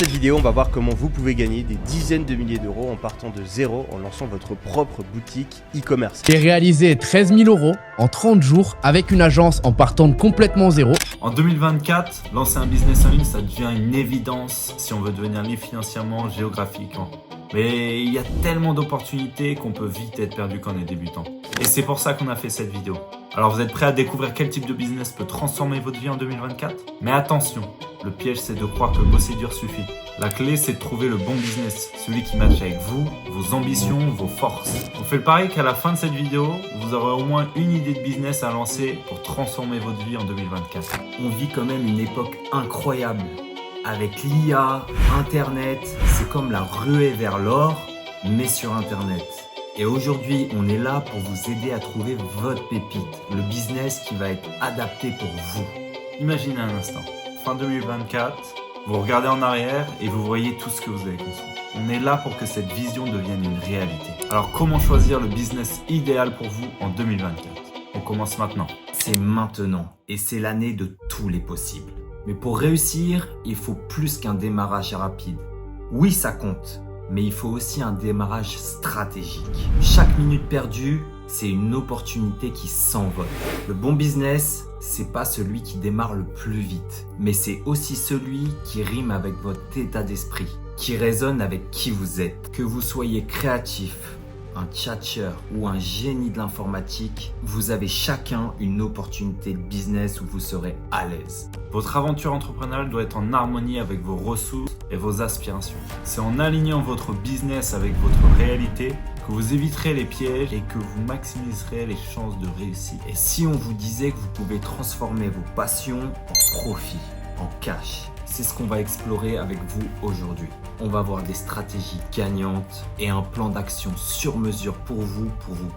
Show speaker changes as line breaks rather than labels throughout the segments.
cette vidéo, on va voir comment vous pouvez gagner des dizaines de milliers d'euros en partant de zéro en lançant votre propre boutique e-commerce.
Et réaliser 13 000 euros en 30 jours avec une agence en partant de complètement zéro.
En 2024, lancer un business en ligne, ça devient une évidence si on veut devenir libre financièrement, géographiquement. Mais il y a tellement d'opportunités qu'on peut vite être perdu quand on est débutant. Et c'est pour ça qu'on a fait cette vidéo. Alors vous êtes prêts à découvrir quel type de business peut transformer votre vie en 2024 ? Mais attention, le piège c'est de croire que bosser dur suffit. La clé c'est de trouver le bon business, celui qui matche avec vous, vos ambitions, vos forces. On fait le pari qu'à la fin de cette vidéo, vous aurez au moins une idée de business à lancer pour transformer votre vie en 2024.
On vit quand même une époque incroyable. Avec l'IA, Internet, c'est comme la ruée vers l'or, mais sur Internet. Et aujourd'hui, on est là pour vous aider à trouver votre pépite, le business qui va être adapté pour vous.
Imaginez un instant, fin 2024, vous regardez en arrière et vous voyez tout ce que vous avez construit. On est là pour que cette vision devienne une réalité. Alors comment choisir le business idéal pour vous en 2024 ? On commence maintenant.
C'est maintenant et c'est l'année de tous les possibles. Mais pour réussir, il faut plus qu'un démarrage rapide. Oui, ça compte, mais il faut aussi un démarrage stratégique. Chaque minute perdue, c'est une opportunité qui s'envole. Le bon business, c'est pas celui qui démarre le plus vite, mais c'est aussi celui qui rime avec votre état d'esprit, qui résonne avec qui vous êtes. Que vous soyez créatif, un tchatcheur ou un génie de l'informatique, vous avez chacun une opportunité de business où vous serez à l'aise.
Votre aventure entrepreneuriale doit être en harmonie avec vos ressources et vos aspirations. C'est en alignant votre business avec votre réalité que vous éviterez les pièges et que vous maximiserez les chances de réussite.
Et si on vous disait que vous pouvez transformer vos passions en profit, en cash ? C'est ce qu'on va explorer avec vous aujourd'hui. On va voir des stratégies gagnantes et un plan d'action sur mesure pour vous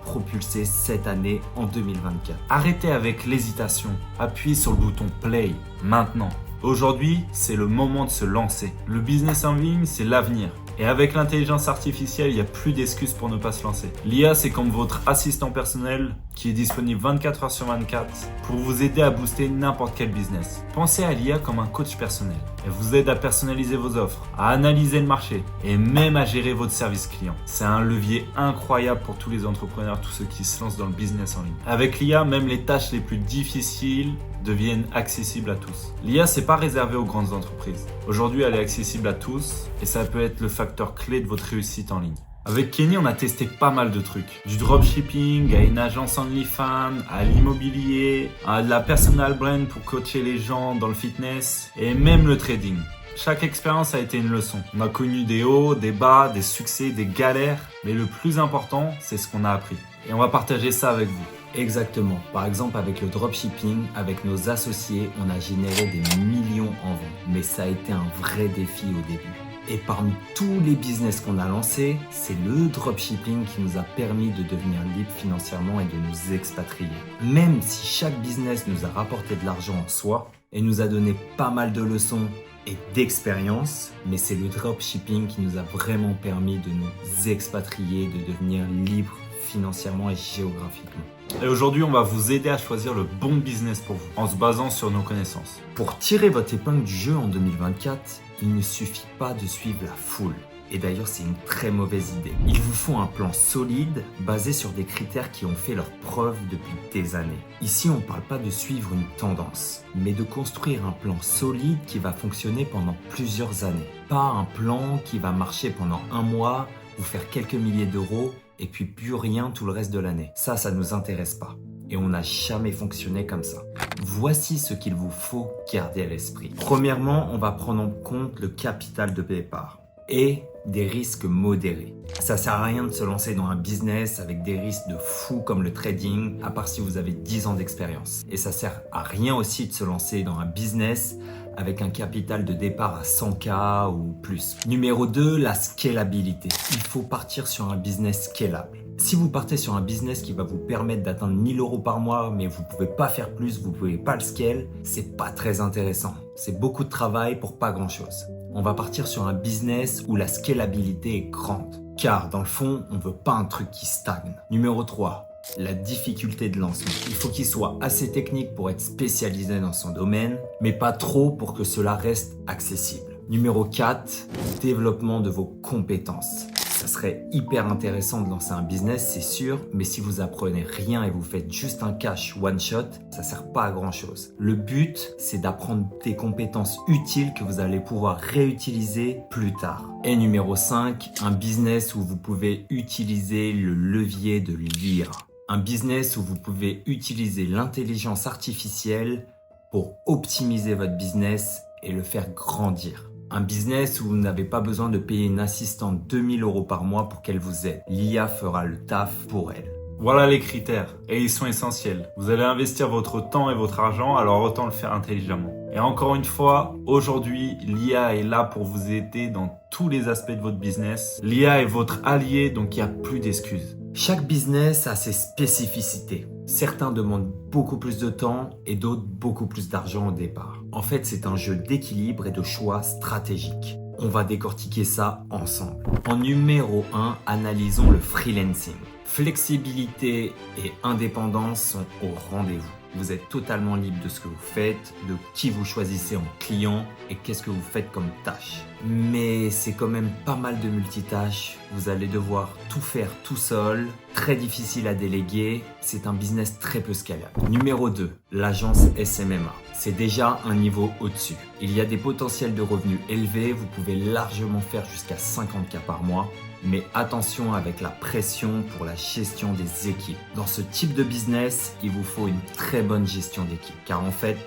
propulser cette année en 2024.
Arrêtez avec l'hésitation. Appuyez sur le bouton Play maintenant. Aujourd'hui, c'est le moment de se lancer. Le business en ligne, c'est l'avenir. Et avec l'intelligence artificielle, il n'y a plus d'excuses pour ne pas se lancer. L'IA, c'est comme votre assistant personnel qui est disponible 24 heures sur 24 pour vous aider à booster n'importe quel business. Pensez à l'IA comme un coach personnel. Elle vous aide à personnaliser vos offres, à analyser le marché et même à gérer votre service client. C'est un levier incroyable pour tous les entrepreneurs, tous ceux qui se lancent dans le business en ligne. Avec l'IA, même les tâches les plus difficiles deviennent accessibles à tous. L'IA, c'est pas réservé aux grandes entreprises. Aujourd'hui, elle est accessible à tous et ça peut être le facteur clé de votre réussite en ligne. Avec Kenny, on a testé pas mal de trucs. Du dropshipping, à une agence OnlyFans, à l'immobilier, à de la personal brand pour coacher les gens dans le fitness et même le trading. Chaque expérience a été une leçon. On a connu des hauts, des bas, des succès, des galères, mais le plus important, c'est ce qu'on a appris. Et on va partager ça avec vous.
Exactement. Par exemple, avec le dropshipping, avec nos associés, on a généré des millions en vente. Mais ça a été un vrai défi au début. Et parmi tous les business qu'on a lancés, c'est le dropshipping qui nous a permis de devenir libre financièrement et de nous expatrier. Même si chaque business nous a rapporté de l'argent en soi et nous a donné pas mal de leçons et d'expérience, mais c'est le dropshipping qui nous a vraiment permis de nous expatrier, de devenir libre financièrement et géographiquement.
Et aujourd'hui, on va vous aider à choisir le bon business pour vous, en se basant sur nos connaissances.
Pour tirer votre épingle du jeu en 2024, il ne suffit pas de suivre la foule. Et d'ailleurs, c'est une très mauvaise idée. Il vous faut un plan solide, basé sur des critères qui ont fait leur preuve depuis des années. Ici, on ne parle pas de suivre une tendance, mais de construire un plan solide qui va fonctionner pendant plusieurs années. Pas un plan qui va marcher pendant un mois, vous faire quelques milliers d'euros, et puis plus rien tout le reste de l'année. Ça nous intéresse pas. Et on n'a jamais fonctionné comme ça. Voici ce qu'il vous faut garder à l'esprit. Premièrement, on va prendre en compte le capital de départ et des risques modérés. Ça sert à rien de se lancer dans un business avec des risques de fou comme le trading, à part si vous avez 10 ans d'expérience. Et ça sert à rien aussi de se lancer dans un business avec un capital de départ à 100K ou plus. Numéro 2, la scalabilité. Il faut partir sur un business scalable. Si vous partez sur un business qui va vous permettre d'atteindre 1000 euros par mois, mais vous pouvez pas faire plus, vous pouvez pas le scale, c'est pas très intéressant. C'est beaucoup de travail pour pas grand chose. On va partir sur un business où la scalabilité est grande. Car dans le fond, on veut pas un truc qui stagne. Numéro 3, la difficulté de lancement. Il faut qu'il soit assez technique pour être spécialisé dans son domaine, mais pas trop pour que cela reste accessible. Numéro 4, développement de vos compétences. Ça serait hyper intéressant de lancer un business, c'est sûr, mais si vous apprenez rien et vous faites juste un cash one shot, ça sert pas à grand chose. Le but, c'est d'apprendre des compétences utiles que vous allez pouvoir réutiliser plus tard. Et numéro 5, un business où vous pouvez utiliser le levier de l'IA. Un business où vous pouvez utiliser l'intelligence artificielle pour optimiser votre business et le faire grandir. Un business où vous n'avez pas besoin de payer une assistante 2000 € par mois pour qu'elle vous aide. L'IA fera le taf pour elle.
Voilà les critères, et ils sont essentiels. Vous allez investir votre temps et votre argent, alors autant le faire intelligemment. Et encore une fois, aujourd'hui, l'IA est là pour vous aider dans tous les aspects de votre business. L'IA est votre allié, donc il n'y a plus d'excuses.
Chaque business a ses spécificités. Certains demandent beaucoup plus de temps et d'autres beaucoup plus d'argent au départ. En fait, c'est un jeu d'équilibre et de choix stratégiques. On va décortiquer ça ensemble. En numéro 1, analysons le freelancing. Flexibilité et indépendance sont au rendez-vous. Vous êtes totalement libre de ce que vous faites, de qui vous choisissez en client et qu'est-ce que vous faites comme tâche. Mais c'est quand même pas mal de multitâches. Vous allez devoir tout faire tout seul, très difficile à déléguer. C'est un business très peu scalable. Numéro 2, l'agence SMMA. C'est déjà un niveau au-dessus. Il y a des potentiels de revenus élevés. Vous pouvez largement faire jusqu'à 50K par mois. Mais attention avec la pression pour la gestion des équipes. Dans ce type de business, il vous faut une très bonne gestion d'équipe. Car en fait,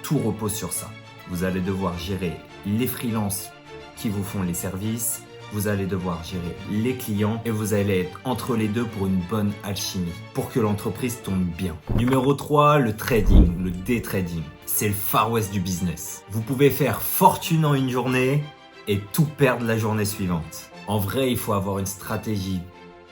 tout repose sur ça. Vous allez devoir gérer les freelances qui vous font les services. Vous allez devoir gérer les clients. Et vous allez être entre les deux pour une bonne alchimie. Pour que l'entreprise tourne bien. Numéro 3, le trading, le day trading. C'est le Far West du business. Vous pouvez faire fortune en une journée et tout perdre la journée suivante. En vrai, il faut avoir une stratégie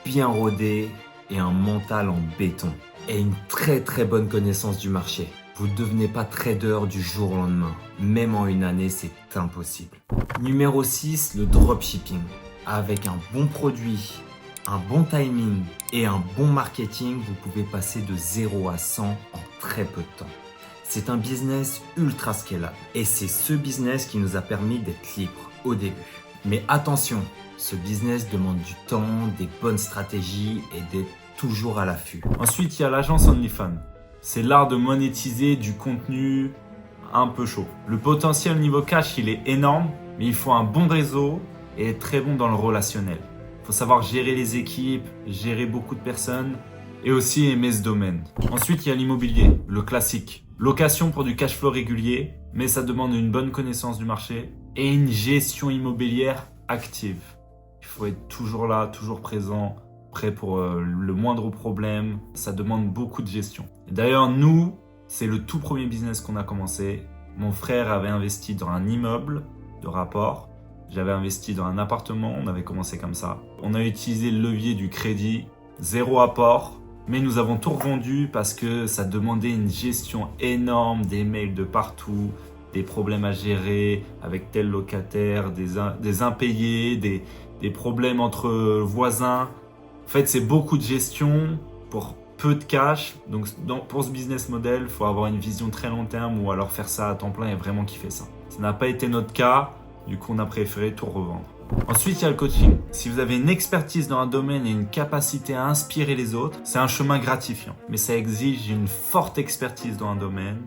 bien rodée et un mental en béton. Et une très très bonne connaissance du marché. Vous ne devenez pas trader du jour au lendemain. Même en une année, c'est impossible. Numéro 6, le dropshipping. Avec un bon produit, un bon timing et un bon marketing, vous pouvez passer de 0 à 100 en très peu de temps. C'est un business ultra scalable. Et c'est ce business qui nous a permis d'être libres au début. Mais attention, ce business demande du temps, des bonnes stratégies et d'être toujours à l'affût.
Ensuite, il y a l'agence OnlyFans. C'est l'art de monétiser du contenu un peu chaud. Le potentiel niveau cash, il est énorme, mais il faut un bon réseau et être très bon dans le relationnel. Il faut savoir gérer les équipes, gérer beaucoup de personnes et aussi aimer ce domaine. Ensuite, il y a l'immobilier, le classique. Location pour du cash flow régulier, mais ça demande une bonne connaissance du marché et une gestion immobilière active. Il faut être toujours là, toujours présent, prêt pour le moindre problème. Ça demande beaucoup de gestion. D'ailleurs, nous, c'est le tout premier business qu'on a commencé. Mon frère avait investi dans un immeuble de rapport. J'avais investi dans un appartement. On avait commencé comme ça. On a utilisé le levier du crédit, 0 apport. Mais nous avons tout revendu parce que ça demandait une gestion énorme, des mails de partout, des problèmes à gérer avec tel locataire, des impayés, des problèmes entre voisins. En fait, c'est beaucoup de gestion pour peu de cash. Donc, pour ce business model, il faut avoir une vision très long terme ou alors faire ça à temps plein et vraiment kiffer ça. Ça n'a pas été notre cas. Du coup, on a préféré tout revendre. Ensuite, il y a le coaching. Si vous avez une expertise dans un domaine et une capacité à inspirer les autres, c'est un chemin gratifiant. Mais ça exige une forte expertise dans un domaine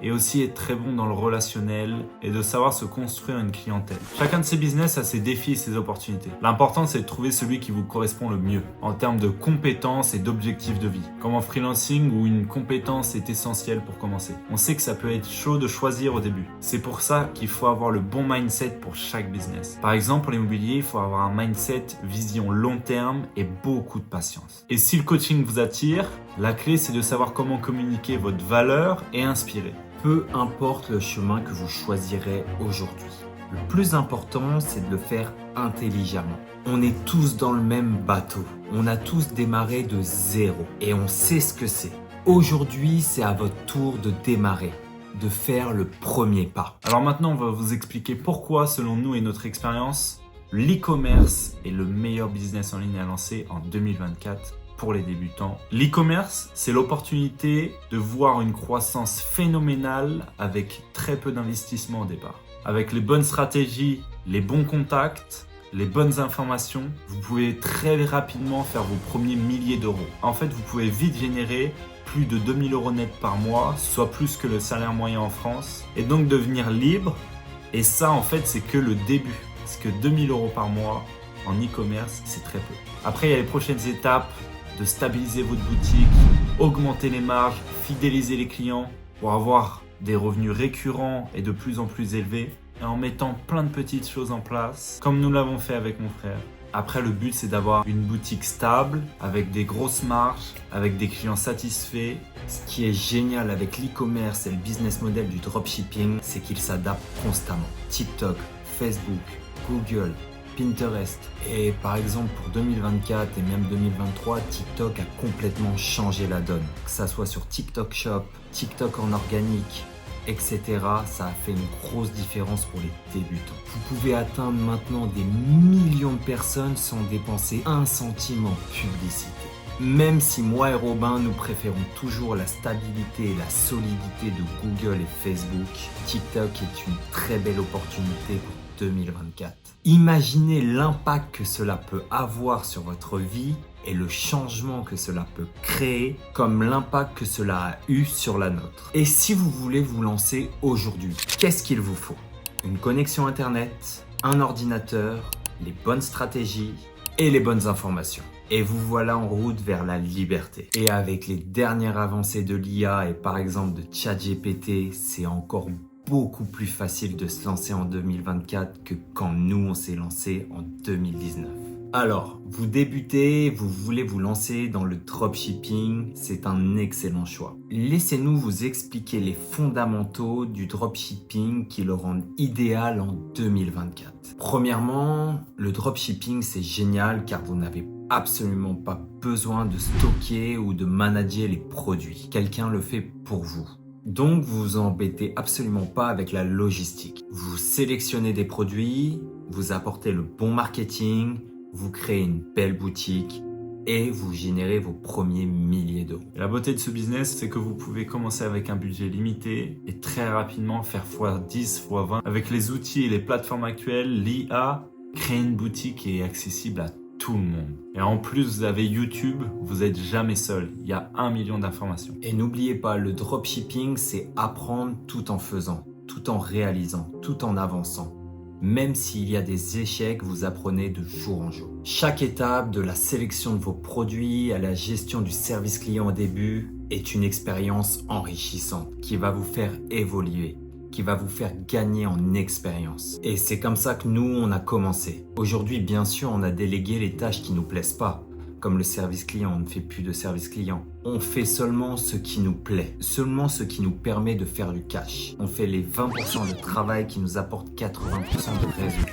et aussi être très bon dans le relationnel et de savoir se construire une clientèle. Chacun de ces business a ses défis et ses opportunités. L'important, c'est de trouver celui qui vous correspond le mieux en termes de compétences et d'objectifs de vie. Comme en freelancing où une compétence est essentielle pour commencer. On sait que ça peut être chaud de choisir au début. C'est pour ça qu'il faut avoir le bon mindset pour chaque business. Par exemple, pour l'immobilier, il faut avoir un mindset vision long terme et beaucoup de patience. Et si le coaching vous attire, la clé, c'est de savoir comment communiquer votre valeur et inspirer.
Peu importe le chemin que vous choisirez aujourd'hui. Le plus important, c'est de le faire intelligemment. On est tous dans le même bateau. On a tous démarré de 0 et on sait ce que c'est. Aujourd'hui, c'est à votre tour de démarrer, de faire le premier pas.
Alors maintenant, on va vous expliquer pourquoi, selon nous et notre expérience, l'e-commerce est le meilleur business en ligne à lancer en 2024. Pour les débutants. L'e-commerce, c'est l'opportunité de voir une croissance phénoménale avec très peu d'investissement au départ. Avec les bonnes stratégies, les bons contacts, les bonnes informations, vous pouvez très rapidement faire vos premiers milliers d'euros. En fait, vous pouvez vite générer plus de 2000 euros net par mois, soit plus que le salaire moyen en France, et donc devenir libre. Et ça, en fait, c'est que le début. Parce que 2000 euros par mois en e-commerce, c'est très peu. Après, il y a les prochaines étapes de stabiliser votre boutique, augmenter les marges, fidéliser les clients pour avoir des revenus récurrents et de plus en plus élevés, et en mettant plein de petites choses en place, comme nous l'avons fait avec mon frère. Après, le but, c'est d'avoir une boutique stable, avec des grosses marges, avec des clients satisfaits.
Ce qui est génial avec l'e-commerce et le business model du dropshipping, c'est qu'il s'adapte constamment. TikTok, Facebook, Google, Pinterest. Et par exemple, pour 2024 et même 2023, TikTok a complètement changé la donne. Que ça soit sur TikTok Shop, TikTok en organique, etc. Ça a fait une grosse différence pour les débutants. Vous pouvez atteindre maintenant des millions de personnes sans dépenser un centime en publicité. Même si moi et Robin, nous préférons toujours la stabilité et la solidité de Google et Facebook, TikTok est une très belle opportunité pour 2024. Imaginez l'impact que cela peut avoir sur votre vie et le changement que cela peut créer, comme l'impact que cela a eu sur la nôtre. Et si vous voulez vous lancer aujourd'hui, qu'est-ce qu'il vous faut? Une connexion Internet, un ordinateur, les bonnes stratégies et les bonnes informations. Et vous voilà en route vers la liberté. Et avec les dernières avancées de l'IA et par exemple de ChatGPT, c'est encore beaucoup plus facile de se lancer en 2024 que quand nous on s'est lancé en 2019. Alors, vous débutez, vous voulez vous lancer dans le dropshipping, c'est un excellent choix. Laissez-nous vous expliquer les fondamentaux du dropshipping qui le rendent idéal en 2024. Premièrement, le dropshipping c'est génial car vous n'avez absolument pas besoin de stocker ou de manager les produits. Quelqu'un le fait pour vous. Donc vous vous embêtez absolument pas avec la logistique. Vous sélectionnez des produits, vous apportez le bon marketing, vous créez une belle boutique et vous générez vos premiers milliers d'euros.
La beauté de ce business, c'est que vous pouvez commencer avec un budget limité et très rapidement faire x10, x20. Avec les outils et les plateformes actuelles, l'IA, créer une boutique est accessible à tout le monde. Et en plus, vous avez YouTube, vous n'êtes jamais seul. Il y a 1 million d'informations.
Et n'oubliez pas, le dropshipping, c'est apprendre tout en faisant, tout en réalisant, tout en avançant. Même s'il y a des échecs, vous apprenez de jour en jour. Chaque étape, de la sélection de vos produits à la gestion du service client au début, est une expérience enrichissante qui va vous faire évoluer, qui va vous faire gagner en expérience. Et c'est comme ça que nous, on a commencé. Aujourd'hui, bien sûr, on a délégué les tâches qui nous plaisent pas. Comme le service client, on ne fait plus de service client. On fait seulement ce qui nous plaît, seulement ce qui nous permet de faire du cash. On fait les 20% de travail qui nous apportent 80% de résultats.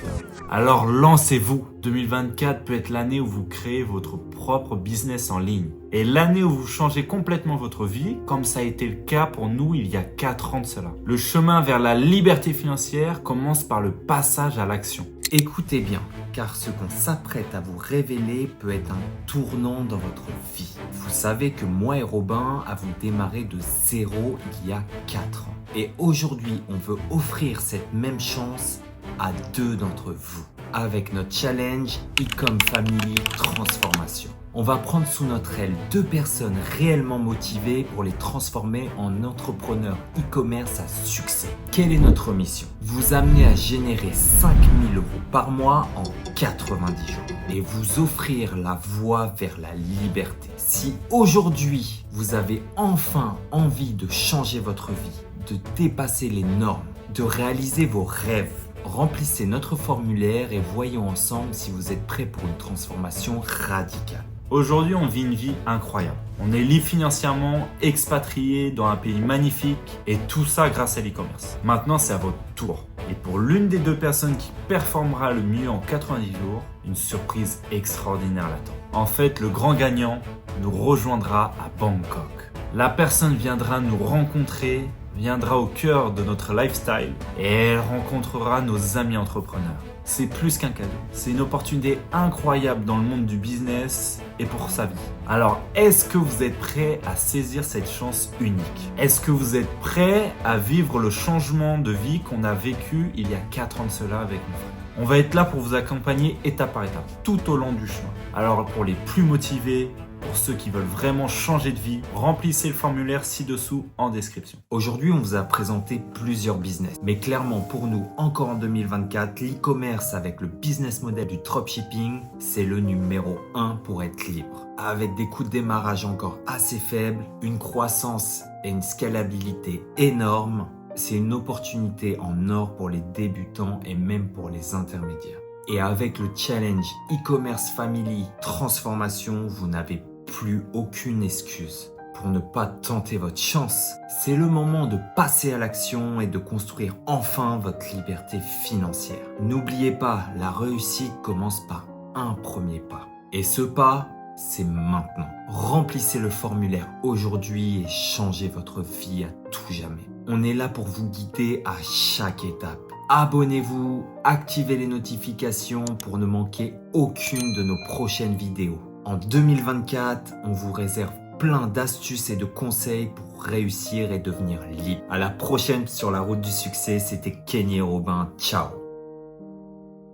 Alors lancez-vous. 2024 peut être l'année où vous créez votre propre business en ligne. Et l'année où vous changez complètement votre vie, comme ça a été le cas pour nous il y a 4 ans de cela. Le chemin vers la liberté financière commence par le passage à l'action.
Écoutez bien, car ce qu'on s'apprête à vous révéler peut être un tournant dans votre vie. Vous savez que moi et Robin avons démarré de zéro il y a 4 ans. Et aujourd'hui, on veut offrir cette même chance à 2 d'entre vous avec notre challenge Ecom Family Transformation. On va prendre sous notre aile 2 personnes réellement motivées pour les transformer en entrepreneurs e-commerce à succès. Quelle est notre mission? Vous amener à générer 5 000 euros par mois en 90 jours et vous offrir la voie vers la liberté. Si aujourd'hui, vous avez enfin envie de changer votre vie, de dépasser les normes, de réaliser vos rêves, remplissez notre formulaire et voyons ensemble si vous êtes prêts pour une transformation radicale.
Aujourd'hui, on vit une vie incroyable. On est libre financièrement, expatrié dans un pays magnifique et tout ça grâce à l'e-commerce. Maintenant, c'est à votre tour. Et pour l'une des 2 personnes qui performera le mieux en 90 jours, une surprise extraordinaire l'attend. En fait, le grand gagnant nous rejoindra à Bangkok. La personne viendra nous rencontrer, viendra au cœur de notre lifestyle et elle rencontrera nos amis entrepreneurs. c'est plus qu'un cadeau. C'est une opportunité incroyable dans le monde du business et pour sa vie. Alors, est-ce que vous êtes prêt à saisir cette chance unique? Est-ce que vous êtes prêt à vivre le changement de vie qu'on a vécu il y a 4 ans de cela avec mon frère? On va être là pour vous accompagner étape par étape, tout au long du chemin. Alors, pour les plus motivés, pour ceux qui veulent vraiment changer de vie, remplissez le formulaire ci-dessous en description.
Aujourd'hui, on vous a présenté plusieurs business. Mais clairement, pour nous, encore en 2024, l'e-commerce avec le business model du dropshipping, c'est le numéro 1 pour être libre. Avec des coûts de démarrage encore assez faibles, une croissance et une scalabilité énorme, c'est une opportunité en or pour les débutants et même pour les intermédiaires. Et avec le challenge e-commerce family transformation, vous n'avez plus aucune excuse pour ne pas tenter votre chance. C'est le moment de passer à l'action et de construire enfin votre liberté financière. N'oubliez pas, la réussite commence par un premier pas. Et ce pas, c'est maintenant. Remplissez le formulaire aujourd'hui et changez votre vie à tout jamais. On est là pour vous guider à chaque étape. Abonnez-vous, activez les notifications pour ne manquer aucune de nos prochaines vidéos. En 2024, on vous réserve plein d'astuces et de conseils pour réussir et devenir libre. À la prochaine sur la route du succès, c'était Kenny et Robin. Ciao!